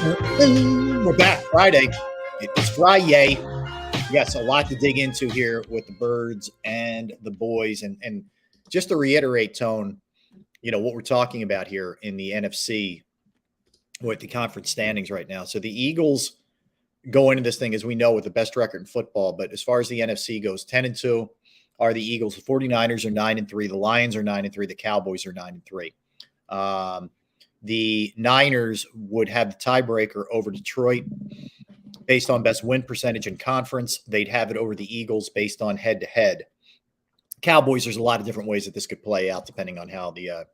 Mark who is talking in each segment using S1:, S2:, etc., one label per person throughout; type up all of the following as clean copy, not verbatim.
S1: We're back. Friday. It's Friday. Yes, a lot to dig into here with the Birds and the boys. And just to reiterate, Tone, what we're talking about here in the NFC with the conference standings right now. So the Eagles go into this thing, as we know, with the best record in football. But as far as the NFC goes, 10-2 are the Eagles. The 49ers are 9-3. The Lions are 9-3. The Cowboys are 9-3. The Niners would have the tiebreaker over Detroit based on best win percentage in conference. They'd have it over the Eagles based on head-to-head. Cowboys, there's a lot of different ways that this could play out depending on how the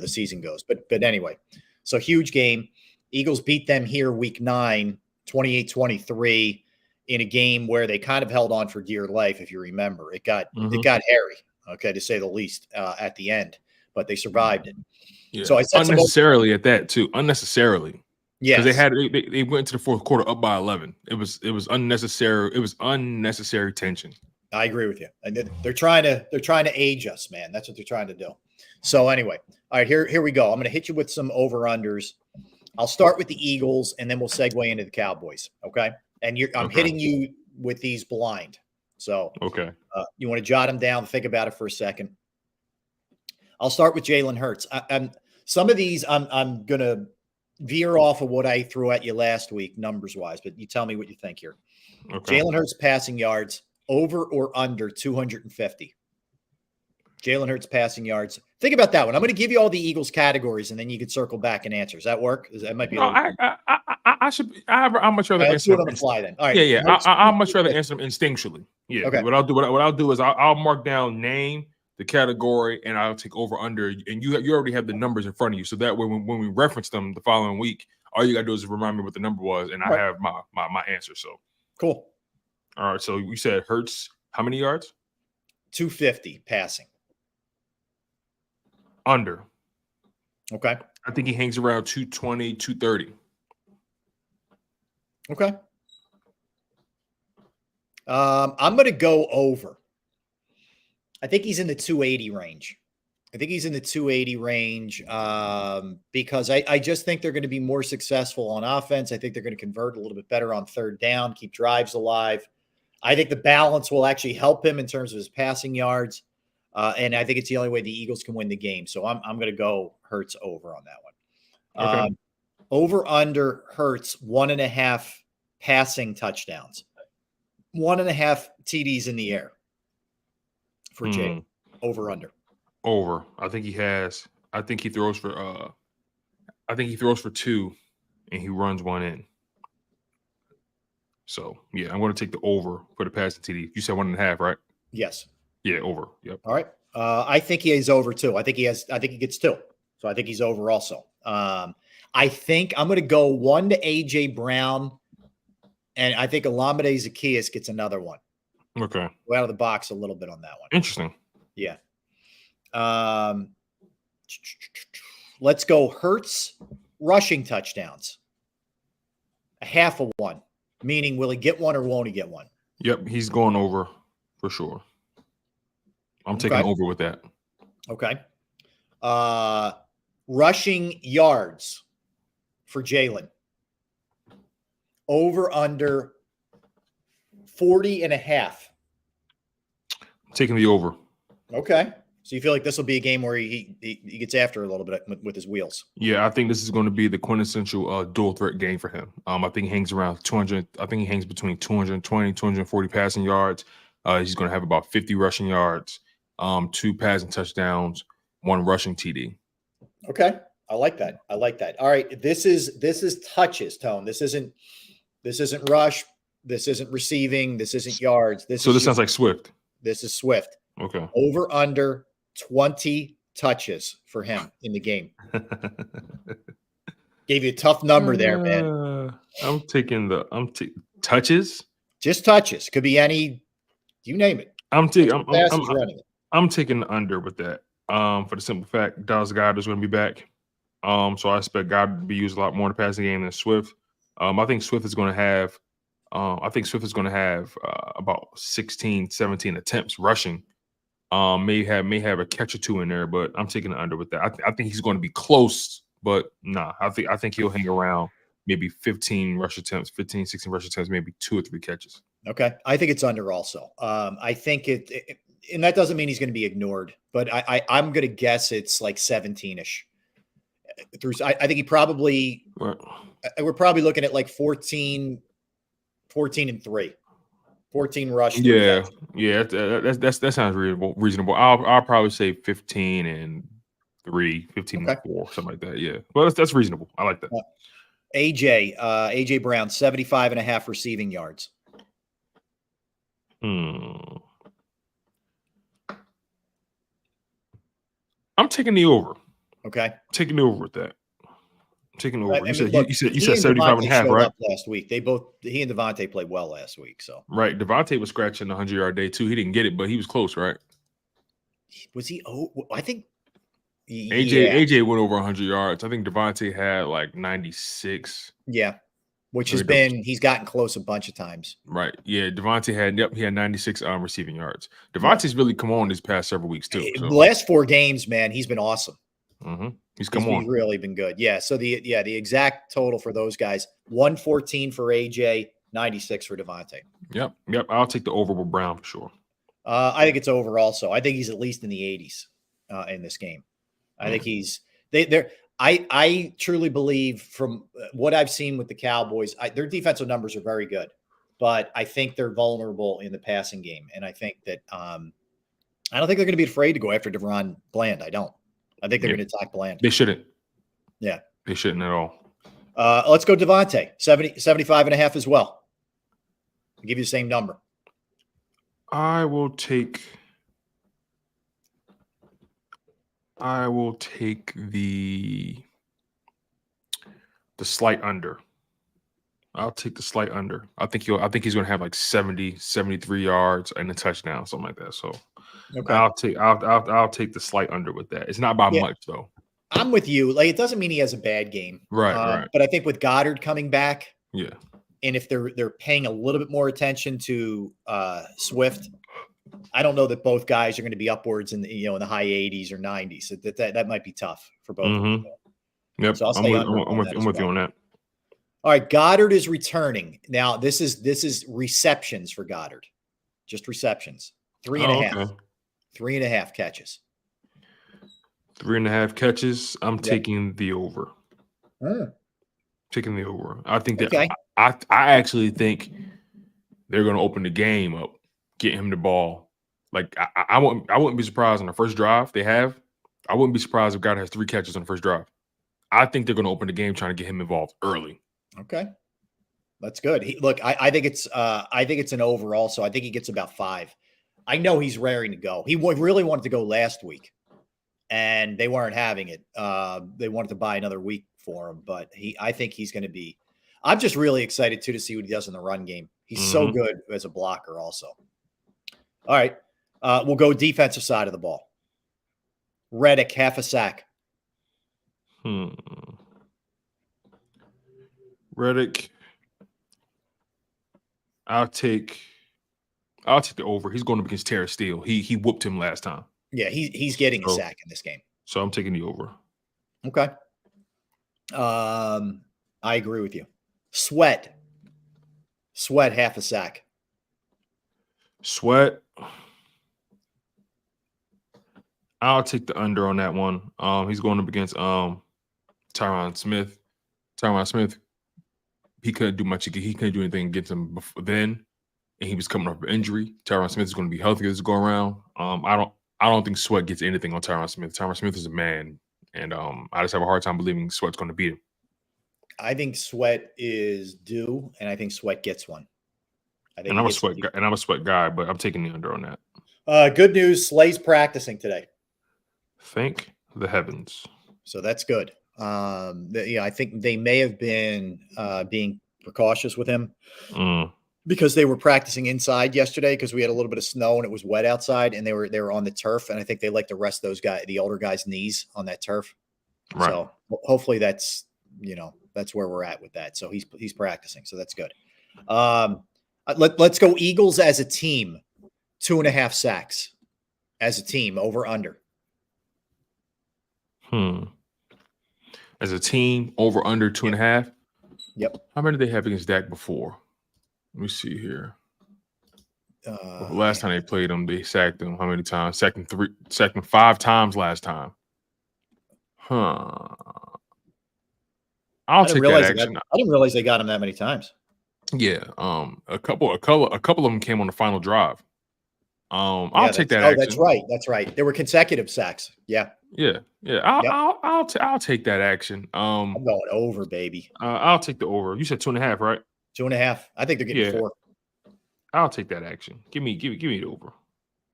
S1: season goes. But anyway, so huge game. Eagles beat them here week 9, 28-23 in a game where they kind of held on for dear life, if you remember. It got hairy, okay, to say the least, at the end, but they survived it.
S2: Yeah.
S1: So I said
S2: unnecessarily at that too. Unnecessarily.
S1: Yeah.
S2: Because they went to the fourth quarter up by 11. It was unnecessary. It was unnecessary tension.
S1: I agree with you. And they're trying to age us, man. That's what they're trying to do. So anyway, all right, here we go. I'm going to hit you with some over-unders. I'll start with the Eagles, and then we'll segue into the Cowboys, okay? And I'm hitting you with these blind. So
S2: okay,
S1: you want to jot them down, think about it for a second. I'll start with Jalen Hurts. Some of these I'm going to veer off of what I threw at you last week, numbers-wise, but you tell me what you think here. Okay. Jalen Hurts passing yards, over or under 250. Jalen Hurts passing yards. Think about that one. I'm going to give you all the Eagles categories, and then you can circle back and answer. Does that work? That might be.
S2: I'll much rather answer
S1: it on the fly then. All right.
S2: Yeah. I'll much rather answer them instinctually. Yeah.
S1: Okay.
S2: What I'll do is I'll mark down name, the category, and I'll take over under. And you already have the numbers in front of you, so that way when we reference them the following week, all you gotta do is remind me what the number was, and I have my answer. So
S1: cool.
S2: All right. So you said Hurts, how many yards?
S1: 250 passing.
S2: Under.
S1: Okay.
S2: I think he hangs around 220, 230.
S1: Okay. I'm going to go over. I think he's in the 280 range. Because I just think they're going to be more successful on offense. I think they're going to convert a little bit better on third down, keep drives alive. I think the balance will actually help him in terms of his passing yards. And I think it's the only way the Eagles can win the game. So I'm going to go Hurts over on that one.
S2: Okay.
S1: Over under Hurts 1.5 passing touchdowns, 1.5 TDs in the air for Jay. Over under.
S2: Over. I think he throws for 2 and he runs 1 in. So yeah, I'm going to take the over for the passing TD. You said 1.5, right?
S1: Yes.
S2: Yeah, over. Yep.
S1: All right. I think he is over too. I think he gets 2. So I think he's over also. I think I'm going to go 1 to AJ Brown, and I think Olamide Zaccheaus gets another one.
S2: Okay.
S1: Go out of the box a little bit on that one.
S2: Interesting.
S1: Yeah. Let's go Hurts rushing touchdowns. 0.5 one, meaning will he get one or won't he get one?
S2: Yep, he's going over for sure. I'm taking over with that.
S1: Okay. Rushing yards for Jalen. Over under 40.5.
S2: I'm taking the over.
S1: Okay. So you feel like this will be a game where he gets after a little bit with his wheels?
S2: Yeah, I think this is going to be the quintessential dual threat game for him. I think he hangs around 200. I think he hangs between 220, 240 passing yards. He's going to have about 50 rushing yards, 2 passing touchdowns, 1 rushing TD.
S1: Okay. I like that. All right. This is touches, Tone. This isn't rush. This isn't receiving. This isn't yards.
S2: This sounds like Swift.
S1: This is Swift.
S2: Okay.
S1: Over under 20 touches for him in the game. Gave you a tough number there, man.
S2: I'm taking touches.
S1: Just touches. Could be any. You name it.
S2: I'm taking the under with that. For the simple fact, Dallas Goedert is going to be back. So I expect Goddard to be used a lot more in the passing game than Swift. I think Swift is going to have. About 16, 17 attempts rushing. May have a catch or 2 in there, but I'm taking the under with that. I think he's going to be close, but nah. I think he'll hang around maybe 15 rush attempts, 15, 16 rush attempts, maybe 2 or 3 catches.
S1: Okay. I think it's under also. I think and that doesn't mean he's going to be ignored, but I'm going to guess it's like 17-ish. I think he probably,
S2: Right.
S1: we're probably looking at like 14 and 3, 14 rush.
S2: Yeah. Yeah. That sounds reasonable. I'll probably say 15 and 3, 15 and 4, something like that. Yeah. Well, that's reasonable. I like that.
S1: AJ Brown, 75.5 receiving yards.
S2: I'm taking the over.
S1: Okay.
S2: Taking the over with that. Taking over.
S1: You said
S2: 75.5, right?
S1: Last week. He and Devontae played well last week. So
S2: right. Devontae was scratching the 100-yard day too. He didn't get it, but he was close, right?
S1: Was he? Oh, I think
S2: AJ went over 100 yards. I think Devontae had like 96.
S1: Yeah. Which has been, he's gotten close a bunch of times.
S2: Right. Yeah. Devontae he had 96 receiving yards. Devontae's really come on these past several weeks too. So.
S1: The last 4 games, man, he's been awesome.
S2: He's really
S1: been good. Yeah. So the exact total for those guys, 114 for AJ, 96 for Devontae.
S2: Yep. I'll take the over with Brown for sure.
S1: I think it's over also. I think he's at least in the 80s in this game. I think I truly believe from what I've seen with the Cowboys, their defensive numbers are very good, but I think they're vulnerable in the passing game. And I think that I don't think they're going to be afraid to go after Devon Bland. I don't. I think they're going to attack Bland.
S2: They shouldn't.
S1: Yeah.
S2: They shouldn't at all.
S1: Let's go Devontae, 75.5 as well. I'll give you the same number.
S2: I will take the slight under. I'll take the slight under. I think he's going to have like 70, 73 yards and a touchdown, something like that. So okay. I'll take the slight under with that. It's not by much though.
S1: I'm with you. Like, it doesn't mean he has a bad game.
S2: Right.
S1: But I think with Goddard coming back,
S2: yeah.
S1: And if they're paying a little bit more attention to Swift, I don't know that both guys are going to be upwards in the high 80s or 90s. So that might be tough for both of them.
S2: Yep. So I'm with you on that.
S1: All right, Goddard is returning. Now, this is receptions for Goddard. Just receptions. 3.5. Okay. 3.5 catches.
S2: 3.5 catches. I'm taking the over. Taking the over. I think that I actually think they're going to open the game up, get him the ball. Like I wouldn't be surprised on the first drive they have. I wouldn't be surprised if Goddard has 3 catches on the first drive. I think they're going to open the game trying to get him involved early.
S1: Okay, that's good. I think it's an over also. I think he gets about 5. I know he's raring to go. He really wanted to go last week, and they weren't having it. They wanted to buy another week for him, but I think he's going to be. I'm just really excited too to see what he does in the run game. He's so good as a blocker also. All right, we'll go defensive side of the ball. Reddick, half a sack.
S2: Reddick, I'll take the over. He's going up against Terrence Steele. He whooped him last time.
S1: Yeah, he's getting a sack in this game.
S2: So I'm taking the over.
S1: Okay. I agree with you. Sweat, half a sack.
S2: Sweat. I'll take the under on that one. He's going up against Tyron Smith. Tyron Smith, he couldn't do much. He couldn't do anything against him before then, and he was coming off an injury. Tyron Smith is going to be healthy this go around. I don't think Sweat gets anything on Tyron Smith. Tyron Smith is a man, and I just have a hard time believing Sweat's going to beat him.
S1: I think Sweat is due, and I think Sweat gets one.
S2: I'm a Sweat guy, but I'm taking the under on that.
S1: Good news: Slay's practicing today.
S2: Thank the heavens.
S1: So that's good. I think they may have been being precautious with him because they were practicing inside yesterday because we had a little bit of snow and it was wet outside, and they were on the turf, and I think they like to rest the older guys' knees on that turf. Right. So hopefully that's where we're at with that. So he's practicing, so that's good. Let's go Eagles as a team, 2.5 sacks as a team, over under.
S2: As a team, over under 2.5.
S1: Yep.
S2: How many did they have against Dak before? Let me see here. Last time they played him, they sacked him how many times? Sacked him 5 times last time. Huh. I'll take that action.
S1: I didn't realize they got him that many times.
S2: Yeah. A couple of them came on the final drive. I'll take that action.
S1: That's right. That's right. There were consecutive sacks. Yeah.
S2: Yeah. I'll take that action.
S1: I'm going over, baby.
S2: I'll take the over. You said 2.5, right?
S1: 2.5. I think they're getting 4.
S2: I'll take that action. Give me the over.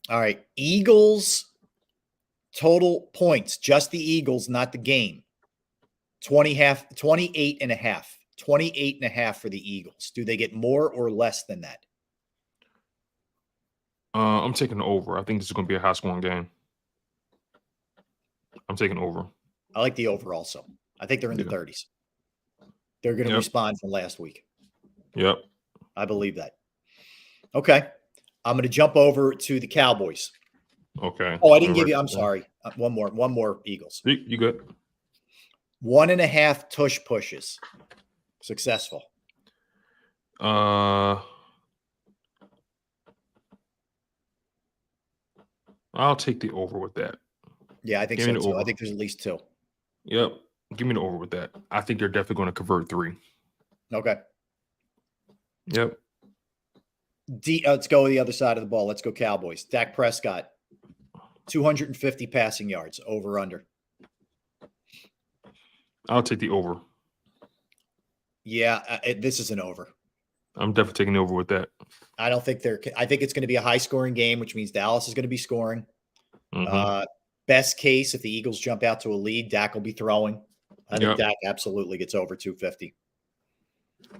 S1: All right. Eagles total points. Just the Eagles, not the game. 28.5. 28.5 for the Eagles. Do they get more or less than that?
S2: I'm taking the over. I think this is going to be a high-scoring game. I'm taking over.
S1: I like the over also. I think they're in the 30s. They're going to respond from last week.
S2: Yep.
S1: I believe that. Okay. I'm going to jump over to the Cowboys.
S2: Okay.
S1: Oh, I didn't give you. I'm sorry. One more Eagles.
S2: You good?
S1: 1.5 tush pushes. Successful.
S2: I'll take the over with that.
S1: Yeah, I think so too. I think there's at least 2.
S2: Yep. Give me the over with that. I think they're definitely going to convert 3.
S1: Okay.
S2: Yep.
S1: Let's go the other side of the ball. Let's go Cowboys. Dak Prescott, 250 passing yards, over under.
S2: I'll take the over.
S1: Yeah, this is an over.
S2: I'm definitely taking the over with that.
S1: I think it's going to be a high-scoring game, which means Dallas is going to be scoring.
S2: Mm-hmm.
S1: Best case, if the Eagles jump out to a lead, Dak will be throwing. I think Dak absolutely gets over 250.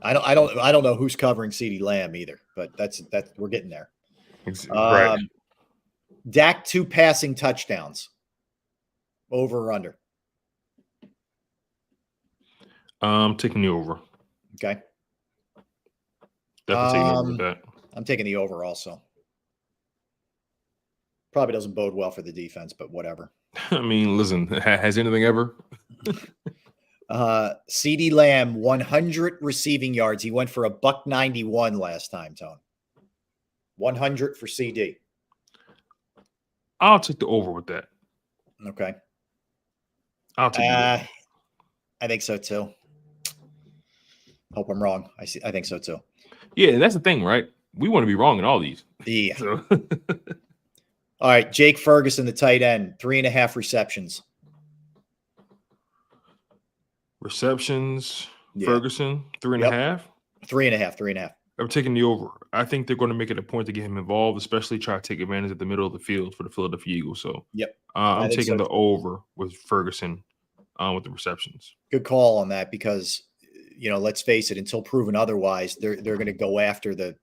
S1: I don't know who's covering CeeDee Lamb either, but that's we're getting there.
S2: Right.
S1: Dak 2 passing touchdowns. Over or under?
S2: I'm taking the over.
S1: Okay.
S2: Definitely taking the over with that.
S1: I'm taking the over also. Probably doesn't bode well for the defense, but whatever.
S2: I mean, listen, has anything ever?
S1: CeeDee Lamb, 100 receiving yards. He went for $191 last time, Tone. 100 for CD.
S2: I'll take the over with that.
S1: Okay.
S2: I'll take the over.
S1: I think so too. Hope I'm wrong. I think so too.
S2: Yeah, that's the thing, right? We want to be wrong in all these.
S1: Yeah. So. All right, Jake Ferguson, the tight end, 3.5 receptions.
S2: Receptions, Ferguson, 3.5?
S1: 3.5.
S2: I'm taking the over. I think they're going to make it a point to get him involved, especially try to take advantage of the middle of the field for the Philadelphia Eagles. So, I'm taking the over with Ferguson with the receptions.
S1: Good call on that because, let's face it, until proven otherwise, they're going to go after the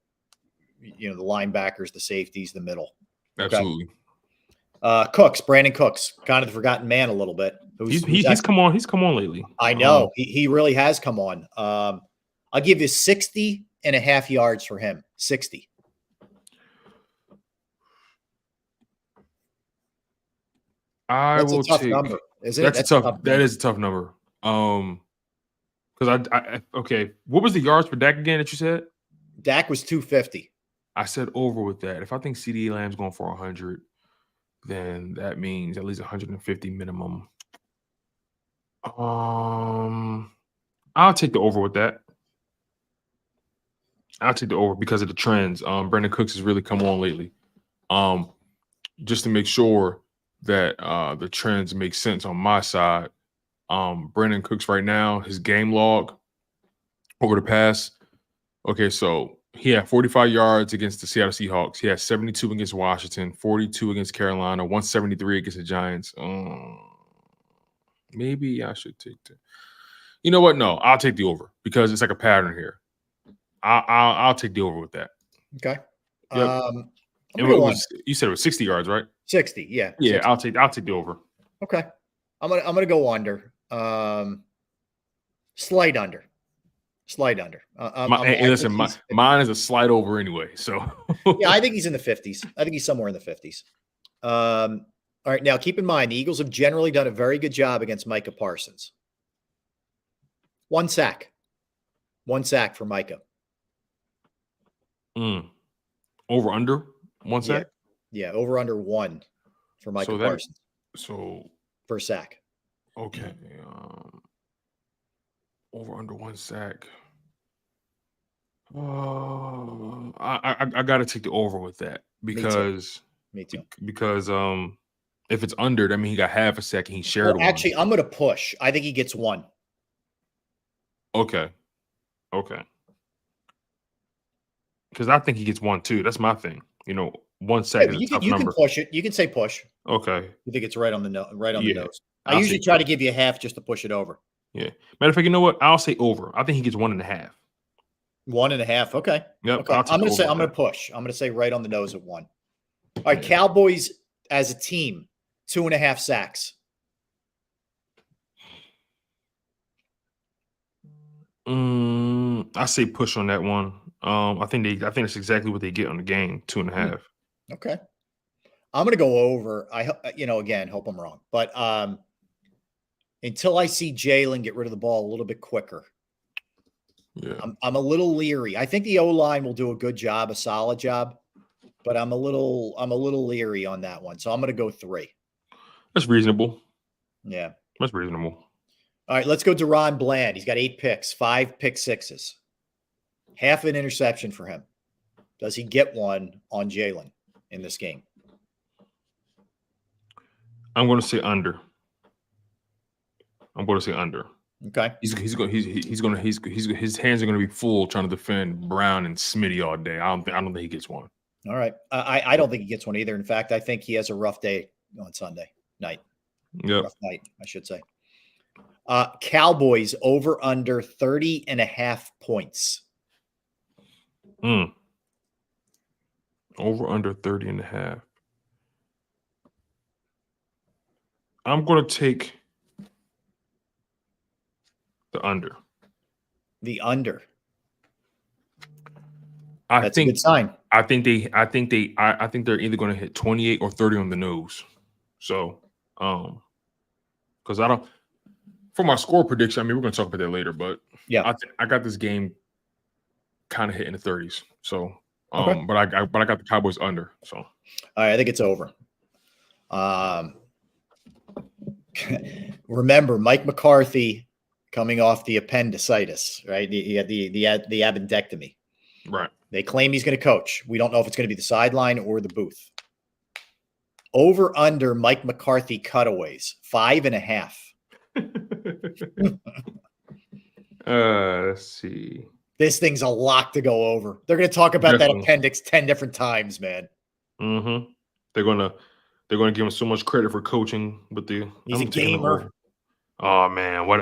S1: linebackers, the safeties, the middle.
S2: Absolutely.
S1: Okay. Brandon Cooks, kind of the forgotten man a little bit.
S2: He's come on. He's come on lately.
S1: I know. He really has come on. I'll give you 60.5 yards for him. 60.
S2: That's a tough
S1: number, isn't
S2: it?
S1: That's a tough
S2: number. That is a tough number. Because okay. What was the yards for Dak again that you said?
S1: Dak was 250.
S2: I said over with that. If I think CeeDee Lamb's going for 100, then that means at least 150 minimum. I'll take the over with that. I'll take the over because of the trends. Brandon Cooks has really come on lately. Just to make sure that the trends make sense on my side. Brandon Cooks right now, his game log over the past. Okay, so he had 45 yards against the Seattle Seahawks. He had 72 against Washington, 42 against Carolina, 173 against the Giants. Maybe I should take the. You know what? No, I'll take the over because it's like a pattern here. I'll take the over with that.
S1: Okay.
S2: Yep. You said it was 60 yards, right?
S1: 60, yeah.
S2: Yeah,
S1: 60.
S2: I'll take the over.
S1: Okay. I'm gonna go under. Slight under.
S2: Mine is a slight over anyway. So
S1: yeah, I think he's in the 50s. I think he's somewhere in the 50s. All right, now keep in mind the Eagles have generally done a very good job against Micah Parsons. 1 sack. 1 sack for Micah.
S2: Over under 1 sack.
S1: Yeah, over under 1 for Micah Parsons.
S2: So
S1: for sack.
S2: Okay. Over under 1 sack. I got to take the over with that because
S1: Me too.
S2: Because if it's under, that means he got half a sack and he shared one.
S1: Actually, I'm going to push. I think he gets 1.
S2: Okay. Because I think he gets 1 too. That's my thing. 1 sack is a tough
S1: you
S2: number.
S1: can push it. You can say push.
S2: Okay.
S1: You think it's right on the the nose. I
S2: I'll
S1: usually try to give you a half just to push it over.
S2: Yeah. Matter of fact, you know what? I'll say over. I think he gets 1.5.
S1: 1.5. Okay.
S2: Yep.
S1: Okay. I'm going to push. I'm going to say right on the nose at 1. All right. Cowboys as a team, 2.5 sacks.
S2: I say push on that one. I think that's exactly what they get on the game, 2.5.
S1: Okay. I'm going to go over. Again, hope I'm wrong, but until I see Jalen get rid of the ball a little bit quicker, I'm a little leery. I think the O-line will do a good job, a solid job, but I'm a little leery on that one. So I'm going to go 3.
S2: That's reasonable.
S1: Yeah,
S2: that's reasonable.
S1: All right, let's go to Ron Bland. He's got 8 picks, 5 pick sixes, half an interception for him. Does he get one on Jalen in this game?
S2: I'm going to say under.
S1: Okay.
S2: His hands are going to be full trying to defend Brown and Smitty all day. I don't think he gets one.
S1: All right. I don't think he gets one either. In fact, I think he has a rough day on Sunday night.
S2: Yep.
S1: Rough night, I should say. Cowboys over under 30.5 points.
S2: Over under 30.5. I'm going to take the under.
S1: The under.
S2: That's
S1: a good sign.
S2: I think they're either going to hit 28 or 30 on the nose. So, because for my score prediction, I mean, we're going to talk about that later, but
S1: yeah,
S2: I got this game kind of hitting the 30s. So, but I got the Cowboys under. So,
S1: all right, I think it's over. Remember, Mike McCarthy coming off the appendicitis, right? He had the appendectomy.
S2: Right.
S1: They claim he's going to coach. We don't know if it's going to be the sideline or the booth. Over under Mike McCarthy cutaways, 5.5.
S2: Let's see.
S1: This thing's a lock to go over. They're going to talk about that appendix 10 different times, man.
S2: Mm-hmm. They're gonna give him so much credit for coaching, but
S1: he's a gamer.
S2: Oh man, what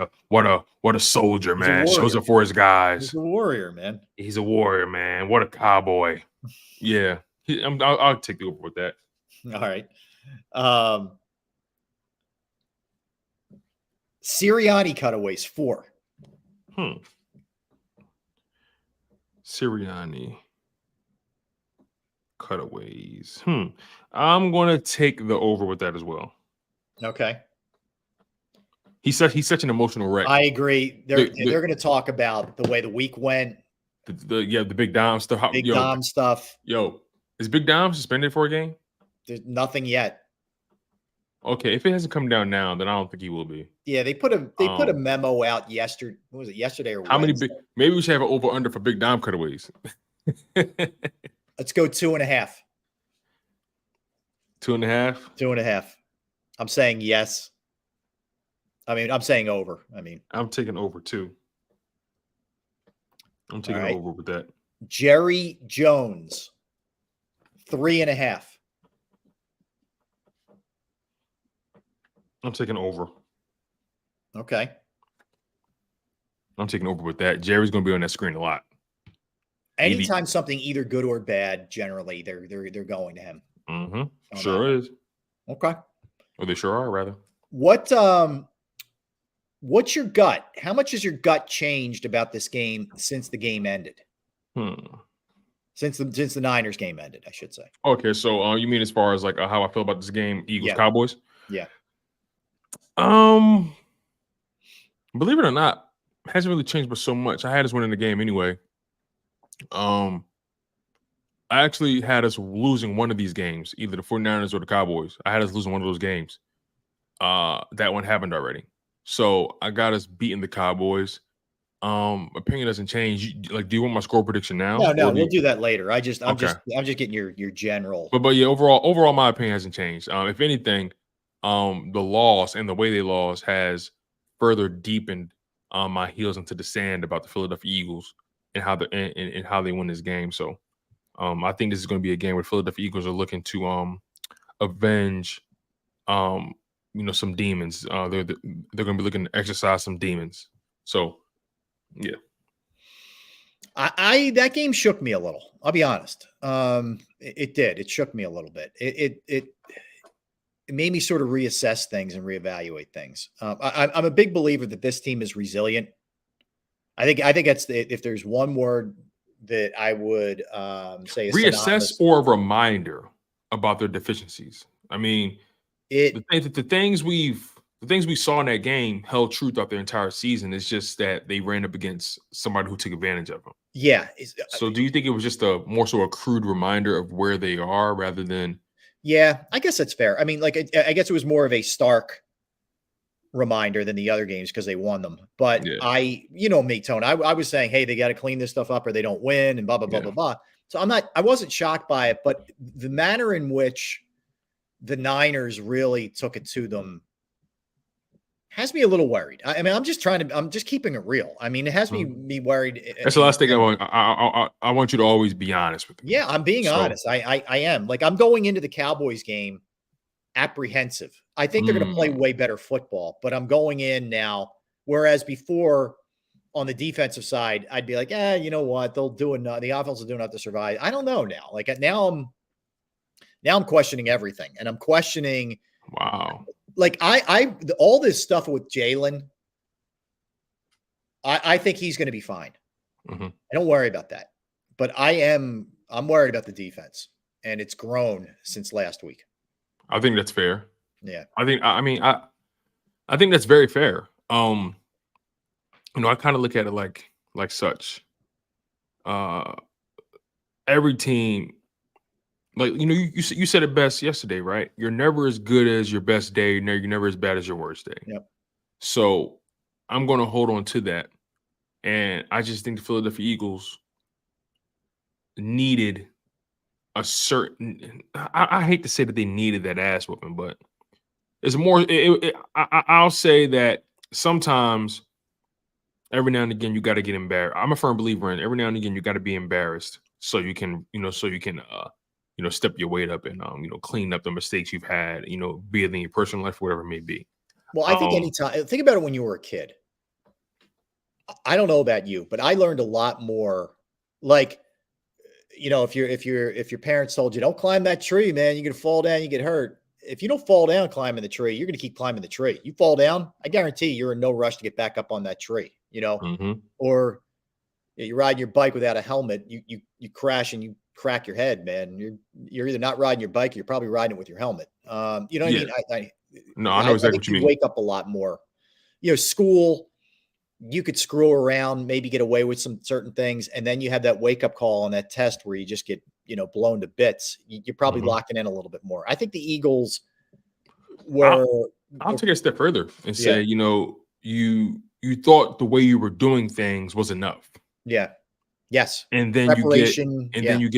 S2: a soldier, man. Shows up for his guys.
S1: He's a warrior, man.
S2: He's a warrior, man. What a cowboy. Yeah. I'll take the over with that.
S1: All right. Sirianni cutaways, 4.
S2: Sirianni cutaways. I'm going to take the over with that as well.
S1: Okay.
S2: He's such an emotional wreck.
S1: I agree. They're going to talk about the way the week went.
S2: The Big Dom stuff.
S1: Dom stuff.
S2: Yo, is Big Dom suspended for a game?
S1: There's nothing yet.
S2: Okay, if it hasn't come down now, then I don't think he will be.
S1: Yeah, they put a memo out yesterday. What was it? Yesterday or
S2: how
S1: Wednesday?
S2: many? Maybe we should have an over under for Big Dom cutaways.
S1: Let's go 2.5.
S2: 2.5.
S1: 2.5. I'm saying yes. I'm saying over.
S2: I'm taking over too. I'm taking over with that.
S1: Jerry Jones, 3.5.
S2: I'm taking over.
S1: Okay.
S2: I'm taking over with that. Jerry's going to be on that screen a lot.
S1: Anytime something either good or bad, generally they're going to him.
S2: Mm-hmm. Sure is.
S1: Okay.
S2: Or they sure are, rather.
S1: What's your gut? How much has your gut changed about this game since the game ended? Since the Niners game ended, I should say.
S2: Okay, so you mean as far as like how I feel about this game, Eagles Cowboys?
S1: Yeah.
S2: Believe it or not, hasn't really changed, but so much. I had us winning the game anyway. I actually had us losing one of these games, either the 49ers or the Cowboys. I had us losing one of those games. That one happened already. So I got us beating the Cowboys. Opinion doesn't change. Like, do you want my score prediction now?
S1: No,
S2: Or
S1: we'll do that later. I'm just
S2: Okay.
S1: getting your general.
S2: But yeah, overall, my opinion hasn't changed. If anything, the loss and the way they lost has further deepened my heels into the sand about the Philadelphia Eagles and how and how they win this game. So I think this is going to be a game where Philadelphia Eagles are looking to avenge some demons. They're going to be looking to exercise some demons. So yeah.
S1: That game shook me a little. I'll be honest. It did. It shook me a little bit. It made me sort of reassess things and reevaluate things. I'm a big believer that this team is resilient. I think that's if there's one word that I would say,
S2: reassess or a reminder about their deficiencies. I mean, the things we saw in that game held true throughout their entire season. It's just that they ran up against somebody who took advantage of them.
S1: Yeah.
S2: So do you think it was just more so a crude reminder of where they are rather than?
S1: Yeah, I guess that's fair. I mean, like, I guess it was more of a stark reminder than the other games because they won them. But yeah. Me, Tone, I was saying, hey, they got to clean this stuff up or they don't win and blah, blah, blah, blah, blah. So I wasn't shocked by it, but the manner in which the Niners really took it to them has me a little worried. I mean, I'm just keeping it real. I mean, it has me worried.
S2: That's the last thing I want you to always be honest with me.
S1: Yeah, I'm being honest. I am. Like, I'm going into the Cowboys game apprehensive. I think they're going to play way better football, but I'm going in now. Whereas before on the defensive side, I'd be like, you know what? They'll do enough. The offense will do enough to survive. I don't know now. Like, now I'm questioning everything, and I'm questioning.
S2: Wow.
S1: Like, all this stuff with Jalen, I think he's going to be fine.
S2: Mm-hmm.
S1: I don't worry about that, but I'm worried about the defense, and it's grown since last week.
S2: I think that's fair.
S1: Yeah.
S2: I think that's very fair. I kind of look at it like such. Every team, like, you said it best yesterday, right? You're never as good as your best day. You're never as bad as your worst day.
S1: Yep.
S2: So I'm going to hold on to that. And I just think the Philadelphia Eagles needed a certain, I hate to say that they needed that ass whooping, but it's more, I'll say that sometimes every now and again, you got to get embarrassed. I'm a firm believer in every now and again, you got to be embarrassed so you can step your weight up and, clean up the mistakes you've had, be it in your personal life, whatever it may be.
S1: Well, I think think about it when you were a kid. I don't know about you, but I learned a lot more. Like, if your parents told you, don't climb that tree, man, you're going to fall down, you get hurt. If you don't fall down climbing the tree, you're going to keep climbing the tree. You fall down, I guarantee you're in no rush to get back up on that tree,
S2: Mm-hmm.
S1: Or you ride your bike without a helmet, you crash and you crack your head, man. You're either not riding your bike, or you're probably riding it with your helmet. You know what I mean?
S2: I know exactly what you mean.
S1: Wake up a lot more. School, you could screw around, maybe get away with some certain things, and then you have that wake up call on that test where you just get blown to bits. You're probably locking in a little bit more. I think the Eagles were.
S2: I'll take it a step further and say, you thought the way you were doing things was enough.
S1: Yeah. Yes.
S2: And then then you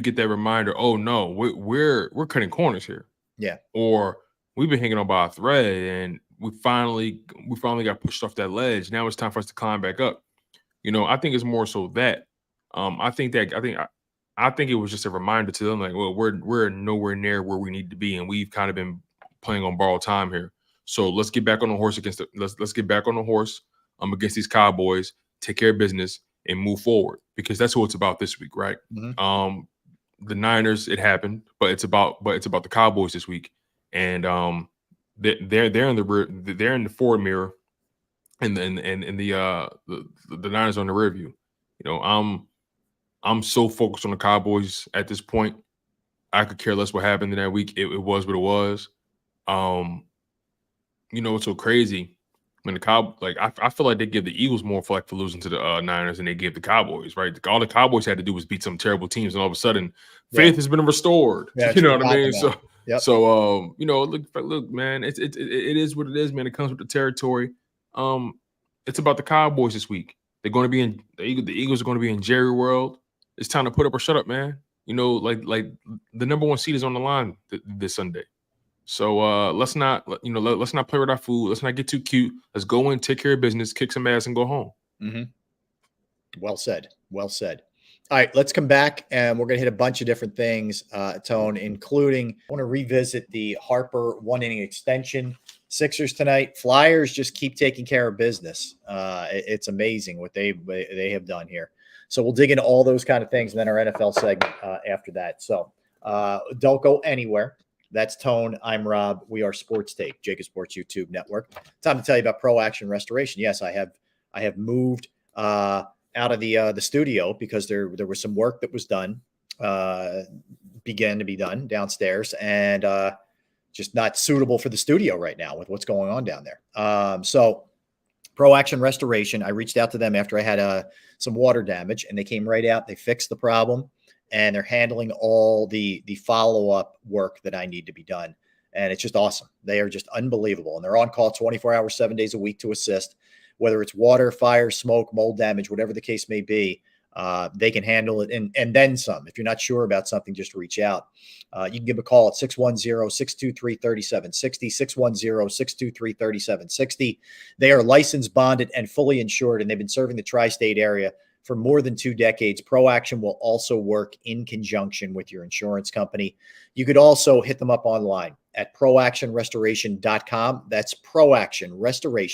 S2: get that reminder. Oh no, we're cutting corners here.
S1: Yeah.
S2: Or we've been hanging on by a thread, and we finally got pushed off that ledge. Now it's time for us to climb back up. I think it's more so that. I think it was just a reminder to them, like, well, we're nowhere near where we need to be, and we've kind of been playing on borrowed time here. So let's get back on the horse let's get back on the horse against these Cowboys, take care of business, and move forward, because that's what it's about this week, right?
S1: Mm-hmm.
S2: The Niners, it happened, but it's about the Cowboys this week, and they're in the forward mirror, and the Niners on the rear view. I'm so focused on the Cowboys at this point. I could care less what happened in that week. It was what it was. What's so crazy? When the I feel like they give the Eagles more flack for losing to the Niners than they give the Cowboys, right? All the Cowboys had to do was beat some terrible teams, and all of a sudden, faith has been restored.
S1: Yeah,
S2: You know what I mean? So,
S1: yep.
S2: You know, look, man, it is what it is, man. It comes with the territory. It's about the Cowboys this week. They're going to be in the Eagles are going to be in Jerry World. It's time to put up or shut up, man. You know, like the number 1 seed is on the line this Sunday. So let's not play with our food. Let's not get too cute. Let's go in, take care of business, kick some ass, and go home.
S1: Mm-hmm. Well said. Well said. All right, let's come back and we're going to hit a bunch of different things, Tone, including I want to revisit the Harper 1-inning extension. Sixers tonight. Flyers just keep taking care of business. It's amazing what they have done here. So we'll dig into all those kind of things and then our NFL segment after that. So don't go anywhere. That's Tone. I'm Rob. We are Sports Take, JAKIB Sports YouTube Network. Time to tell you about Pro Action Restoration. Yes, I have moved out of the studio because there was some work that was done, began to be done downstairs, and just not suitable for the studio right now with what's going on down there. So Pro Action Restoration, I reached out to them after I had some water damage, and they came right out. They fixed the problem. And they're handling all the follow-up work that I need to be done. And it's just awesome. They are just unbelievable. And they're on call 24 hours, 7 days a week to assist, whether it's water, fire, smoke, mold damage, whatever the case may be. They can handle it and then some. If you're not sure about something, just reach out. You can give a call at 610-623-3760, 610-623-3760. They are licensed, bonded, and fully insured, and they've been serving the tri-state area for more than 2 decades. Pro Action will also work in conjunction with your insurance company. You could also hit them up online at proactionrestoration.com. That's Proaction Restoration.